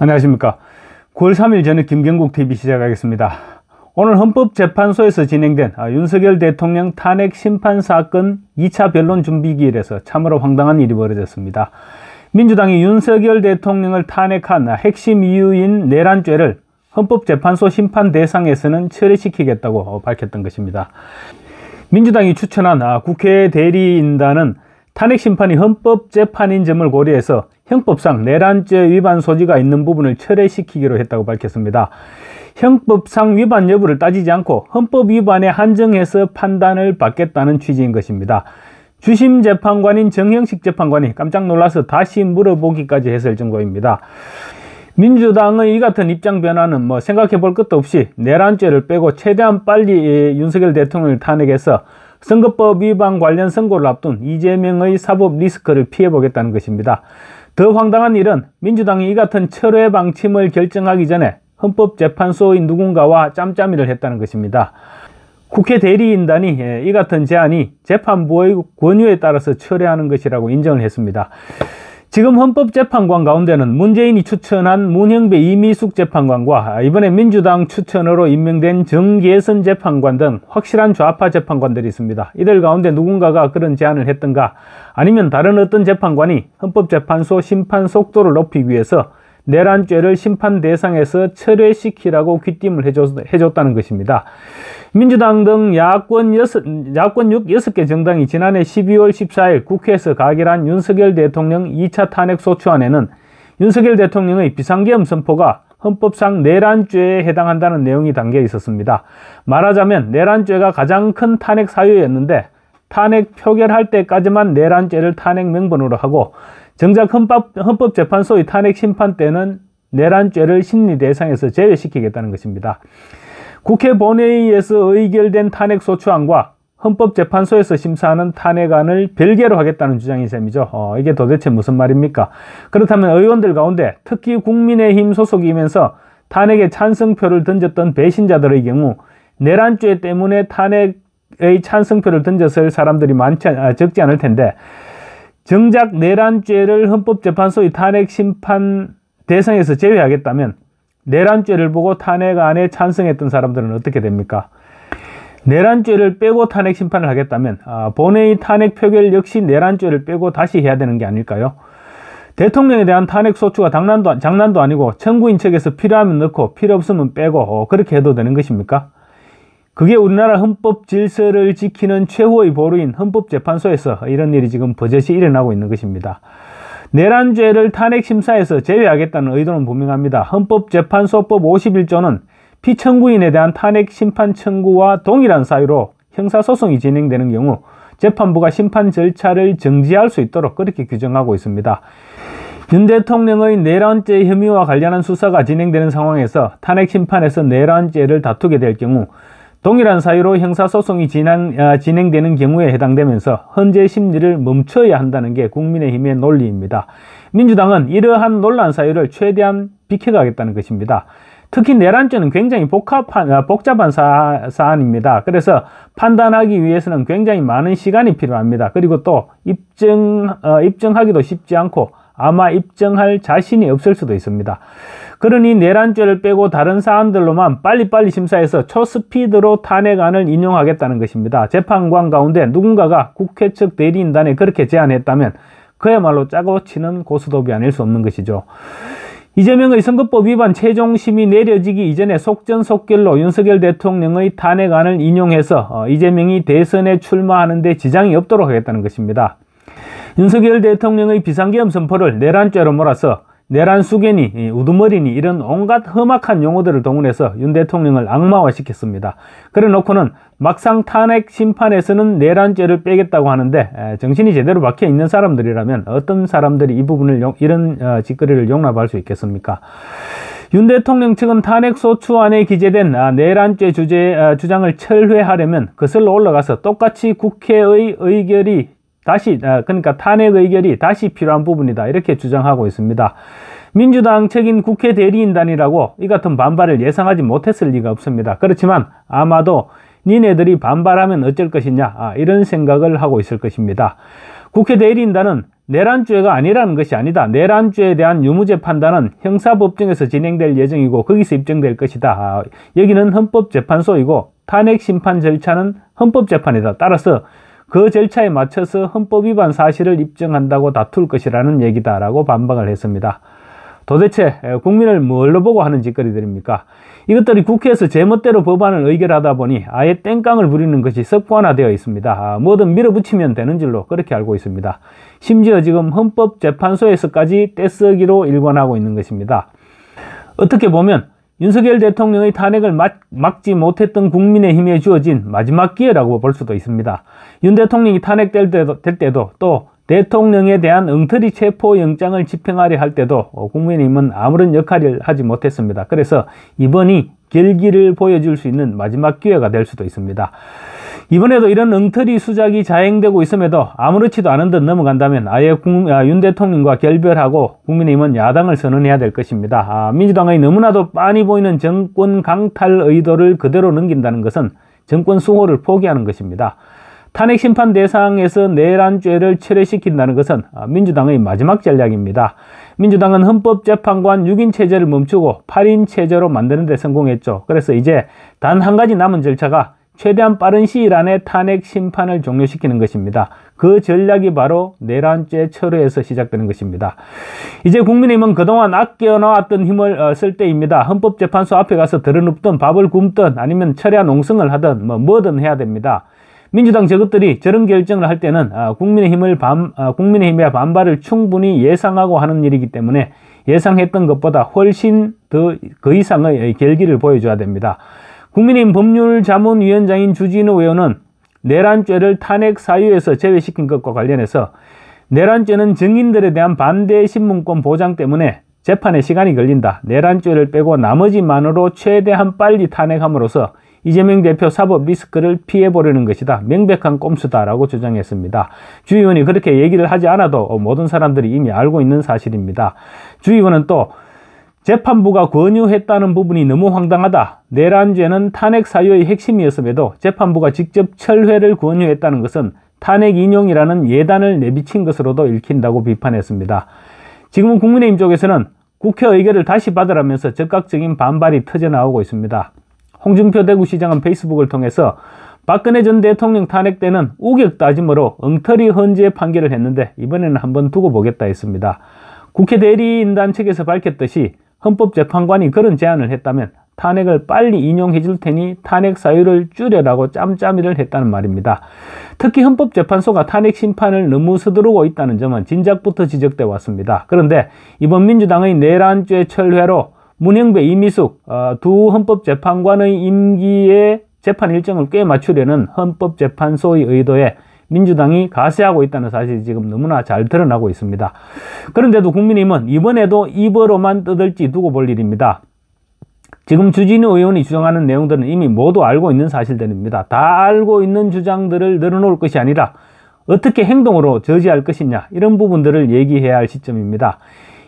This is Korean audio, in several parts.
안녕하십니까. 9월 3일 저녁 김경국TV 시작하겠습니다. 오늘 헌법재판소에서 진행된 윤석열 대통령 탄핵 심판 사건 2차 변론 준비기일에서 참으로 황당한 일이 벌어졌습니다. 민주당이 윤석열 대통령을 탄핵한 핵심 이유인 내란죄를 헌법재판소 심판 대상에서는 철회시키겠다고 밝혔던 것입니다. 민주당이 추천한 국회 대리인단은 탄핵 심판이 헌법재판인 점을 고려해서 형법상 내란죄 위반 소지가 있는 부분을 철회시키기로 했다고 밝혔습니다. 형법상 위반 여부를 따지지 않고 헌법 위반에 한정해서 판단을 받겠다는 취지인 것입니다. 주심 재판관인 정형식 재판관이 깜짝 놀라서 다시 물어보기까지 했을 정도입니다. 민주당의 이 같은 입장 변화는 생각해 볼 것도 없이 내란죄를 빼고 최대한 빨리 윤석열 대통령을 탄핵해서 선거법 위반 관련 선고를 앞둔 이재명의 사법 리스크를 피해보겠다는 것입니다. 더 황당한 일은 민주당이 이 같은 철회 방침을 결정하기 전에 헌법재판소의 누군가와 짬짬이를 했다는 것입니다. 국회 대리인단이 이 같은 제안이 재판부의 권유에 따라서 철회하는 것이라고 인정을 했습니다. 지금 헌법재판관 가운데는 문재인이 추천한 문형배 이미숙 재판관과 이번에 민주당 추천으로 임명된 정계선 재판관 등 확실한 좌파 재판관들이 있습니다. 이들 가운데 누군가가 그런 제안을 했던가, 아니면 다른 어떤 재판관이 헌법재판소 심판 속도를 높이기 위해서 내란죄를 심판 대상에서 철회시키라고 귀띔을 해줬다는 것입니다. 민주당 등 야권 6개 정당이 지난해 12월 14일 국회에서 가결한 윤석열 대통령 2차 탄핵 소추안에는 윤석열 대통령의 비상계엄 선포가 헌법상 내란죄에 해당한다는 내용이 담겨 있었습니다. 말하자면 내란죄가 가장 큰 탄핵 사유였는데 탄핵 표결할 때까지만 내란죄를 탄핵 명분으로 하고, 정작 헌법재판소의 탄핵 심판 때는 내란죄를 심리 대상에서 제외시키겠다는 것입니다. 국회 본회의에서 의결된 탄핵 소추안과 헌법재판소에서 심사하는 탄핵안을 별개로 하겠다는 주장인 셈이죠. 이게 도대체 무슨 말입니까? 그렇다면 의원들 가운데 특히 국민의힘 소속이면서 탄핵에 찬성표를 던졌던 배신자들의 경우 내란죄 때문에 탄핵의 찬성표를 던졌을 사람들이 적지 않을 텐데, 정작 내란죄를 헌법재판소의 탄핵 심판 대상에서 제외하겠다면 내란죄를 보고 탄핵안에 찬성했던 사람들은 어떻게 됩니까? 내란죄를 빼고 탄핵 심판을 하겠다면 본회의 탄핵 표결 역시 내란죄를 빼고 다시 해야 되는 게 아닐까요? 대통령에 대한 탄핵 소추가 장난도 아니고 청구인 측에서 필요하면 넣고 필요 없으면 빼고 그렇게 해도 되는 것입니까? 그게 우리나라 헌법 질서를 지키는 최후의 보루인 헌법재판소에서 이런 일이 지금 버젓이 일어나고 있는 것입니다. 내란죄를 탄핵심사에서 제외하겠다는 의도는 분명합니다. 헌법재판소법 51조는 피청구인에 대한 탄핵 심판 청구와 동일한 사유로 형사소송이 진행되는 경우 재판부가 심판 절차를 정지할 수 있도록 그렇게 규정하고 있습니다. 윤 대통령의 내란죄 혐의와 관련한 수사가 진행되는 상황에서 탄핵 심판에서 내란죄를 다투게 될 경우 동일한 사유로 형사소송이 진행되는 경우에 해당되면서 헌재 심리를 멈춰야 한다는 게 국민의힘의 논리입니다. 민주당은 이러한 논란 사유를 최대한 비켜가겠다는 것입니다. 특히 내란죄는 굉장히 복잡한 사안입니다. 그래서 판단하기 위해서는 굉장히 많은 시간이 필요합니다. 그리고 또 입증하기도 쉽지 않고 아마 입증할 자신이 없을 수도 있습니다. 그러니 내란죄를 빼고 다른 사안들로만 빨리빨리 심사해서 초스피드로 탄핵안을 인용하겠다는 것입니다. 재판관 가운데 누군가가 국회 측 대리인단에 그렇게 제안했다면 그야말로 짜고 치는 고스톱이 아닐 수 없는 것이죠. 이재명의 선거법 위반 최종심이 내려지기 이전에 속전속결로 윤석열 대통령의 탄핵안을 인용해서 이재명이 대선에 출마하는 데 지장이 없도록 하겠다는 것입니다. 윤석열 대통령의 비상계엄 선포를 내란죄로 몰아서 내란 수견이, 우두머리니 이런 온갖 험악한 용어들을 동원해서 윤 대통령을 악마화시켰습니다. 그래 놓고는 막상 탄핵 심판에서는 내란죄를 빼겠다고 하는데 정신이 제대로 박혀 있는 사람들이라면 어떤 사람들이 이 부분을 이런 짓거리를 용납할 수 있겠습니까? 윤 대통령 측은 탄핵 소추안에 기재된 내란죄 주장을 철회하려면 거슬러 올라가서 똑같이 국회의 의결이 그러니까 탄핵 의결이 다시 필요한 부분이다, 이렇게 주장하고 있습니다. 민주당 측인 국회 대리인단이라고 이 같은 반발을 예상하지 못했을 리가 없습니다. 그렇지만 아마도 니네들이 반발하면 어쩔 것이냐, 이런 생각을 하고 있을 것입니다. 국회 대리인단은 내란죄가 아니라는 것이 아니다. 내란죄에 대한 유무죄 판단은 형사법정에서 진행될 예정이고 거기서 입증될 것이다. 여기는 헌법재판소이고 탄핵 심판 절차는 헌법재판이다. 따라서 그 절차에 맞춰서 헌법 위반 사실을 입증한다고 다툴 것이라는 얘기다라고 반박을 했습니다. 도대체 국민을 뭘로 보고 하는 짓거리들입니까? 이것들이 국회에서 제멋대로 법안을 의결하다 보니 아예 땡깡을 부리는 것이 습관화되어 있습니다. 뭐든 밀어붙이면 되는 줄로 그렇게 알고 있습니다. 심지어 지금 헌법재판소에서까지 떼쓰기로 일관하고 있는 것입니다. 어떻게 보면 윤석열 대통령의 탄핵을 막지 못했던 국민의힘에 주어진 마지막 기회라고 볼 수도 있습니다. 윤 대통령이 탄핵될 때도 또 대통령에 대한 엉터리 체포영장을 집행하려 할 때도 국민의힘은 아무런 역할을 하지 못했습니다. 그래서 이번이 결기를 보여줄 수 있는 마지막 기회가 될 수도 있습니다. 이번에도 이런 엉터리 수작이 자행되고 있음에도 아무렇지도 않은 듯 넘어간다면 아예 윤 대통령과 결별하고 국민의힘은 야당을 선언해야 될 것입니다. 민주당의 너무나도 빤히 보이는 정권 강탈 의도를 그대로 넘긴다는 것은 정권 수호를 포기하는 것입니다. 탄핵 심판 대상에서 내란죄를 철회시킨다는 것은 민주당의 마지막 전략입니다. 민주당은 헌법재판관 6인 체제를 멈추고 8인 체제로 만드는 데 성공했죠. 그래서 이제 단 한 가지 남은 절차가 최대한 빠른 시일 안에 탄핵 심판을 종료시키는 것입니다. 그 전략이 바로 내란죄 철회에서 시작되는 것입니다. 이제 국민의힘은 그동안 아껴놓았던 힘을 쓸 때입니다. 헌법재판소 앞에 가서 들어눕든 밥을 굶든 아니면 철야 농성을 하든 뭐든 해야 됩니다. 민주당 저것들이 저런 결정을 할 때는 국민의힘의 반발을 충분히 예상하고 하는 일이기 때문에 예상했던 것보다 훨씬 더 그 이상의 결기를 보여줘야 됩니다. 국민의힘 법률자문위원장인 주진우 의원은 내란죄를 탄핵 사유에서 제외시킨 것과 관련해서 내란죄는 증인들에 대한 반대 신문권 보장 때문에 재판에 시간이 걸린다. 내란죄를 빼고 나머지만으로 최대한 빨리 탄핵함으로써 이재명 대표 사법 리스크를 피해보려는 것이다. 명백한 꼼수다라고 주장했습니다. 주 의원이 그렇게 얘기를 하지 않아도 모든 사람들이 이미 알고 있는 사실입니다. 주 의원은 또 재판부가 권유했다는 부분이 너무 황당하다. 내란죄는 탄핵 사유의 핵심이었음에도 재판부가 직접 철회를 권유했다는 것은 탄핵 인용이라는 예단을 내비친 것으로도 읽힌다고 비판했습니다. 지금은 국민의힘 쪽에서는 국회 의결을 다시 받으라면서 적극적인 반발이 터져나오고 있습니다. 홍준표 대구시장은 페이스북을 통해서 박근혜 전 대통령 탄핵 때는 우격 따짐으로 엉터리 헌재 판결을 했는데 이번에는 한번 두고 보겠다 했습니다. 국회 대리인단 측에서 밝혔듯이 헌법재판관이 그런 제안을 했다면 탄핵을 빨리 인용해 줄 테니 탄핵 사유를 줄여라고 짬짬이를 했다는 말입니다. 특히 헌법재판소가 탄핵 심판을 너무 서두르고 있다는 점은 진작부터 지적돼 왔습니다. 그런데 이번 민주당의 내란죄 철회로 문형배, 이미숙 두 헌법재판관의 임기에 재판 일정을 꽤 맞추려는 헌법재판소의 의도에 민주당이 가세하고 있다는 사실이 지금 너무나 잘 드러나고 있습니다. 그런데도 국민의힘은 이번에도 입으로만 떠들지 두고 볼 일입니다. 지금 주진우 의원이 주장하는 내용들은 이미 모두 알고 있는 사실들입니다. 다 알고 있는 주장들을 늘어놓을 것이 아니라 어떻게 행동으로 저지할 것이냐 이런 부분들을 얘기해야 할 시점입니다.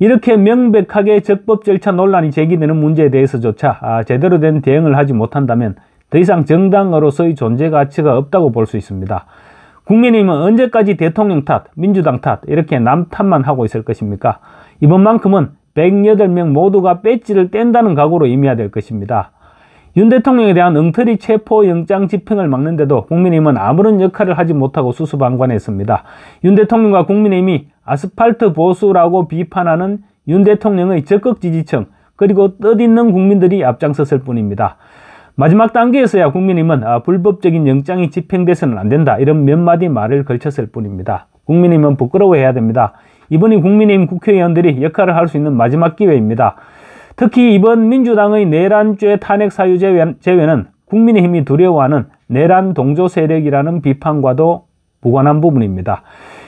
이렇게 명백하게 적법 절차 논란이 제기되는 문제에 대해서조차 제대로 된 대응을 하지 못한다면 더 이상 정당으로서의 존재 가치가 없다고 볼 수 있습니다. 국민의힘은 언제까지 대통령 탓, 민주당 탓 이렇게 남 탓만 하고 있을 것입니까? 이번만큼은 108명 모두가 배지를 뗀다는 각오로 임해야 될 것입니다. 윤 대통령에 대한 엉터리 체포영장 집행을 막는데도 국민의힘은 아무런 역할을 하지 못하고 수수방관했습니다. 윤 대통령과 국민의힘이 아스팔트 보수라고 비판하는 윤 대통령의 적극 지지층 그리고 뜻있는 국민들이 앞장섰을 뿐입니다. 마지막 단계에서야 국민의힘은 불법적인 영장이 집행돼서는 안 된다 이런 몇 마디 말을 걸쳤을 뿐입니다. 국민의힘은 부끄러워해야 됩니다. 이번이 국민의힘 국회의원들이 역할을 할 수 있는 마지막 기회입니다. 특히 이번 민주당의 내란죄 탄핵 사유 제외는 국민의힘이 두려워하는 내란 동조 세력이라는 비판과도 무관한 부분입니다.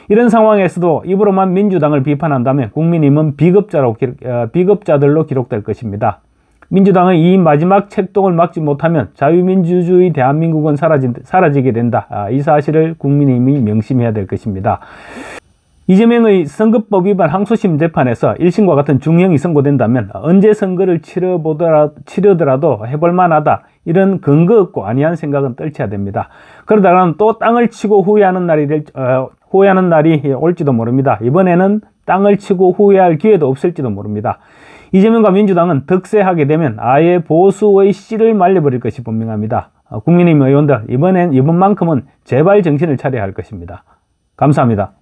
이런 상황에서도 입으로만 민주당을 비판한다면 국민의힘은 비겁자들로 기록될 것입니다. 민주당의 이 마지막 책동을 막지 못하면 자유민주주의 대한민국은 사라지게 된다. 이 사실을 국민의힘이 명심해야 될 것입니다. 이재명의 선거법 위반 항소심 재판에서 1심과 같은 중형이 선고된다면 언제 선거를 치르더라도 해볼만하다. 이런 근거 없고 아니한 생각은 떨쳐야 됩니다. 그러다가는 또 땅을 치고 후회하는 날이 후회하는 날이 올지도 모릅니다. 이번에는 땅을 치고 후회할 기회도 없을지도 모릅니다. 이재명과 민주당은 득세하게 되면 아예 보수의 씨를 말려버릴 것이 분명합니다. 국민의힘 의원들, 이번만큼은 제발 정신을 차려야 할 것입니다. 감사합니다.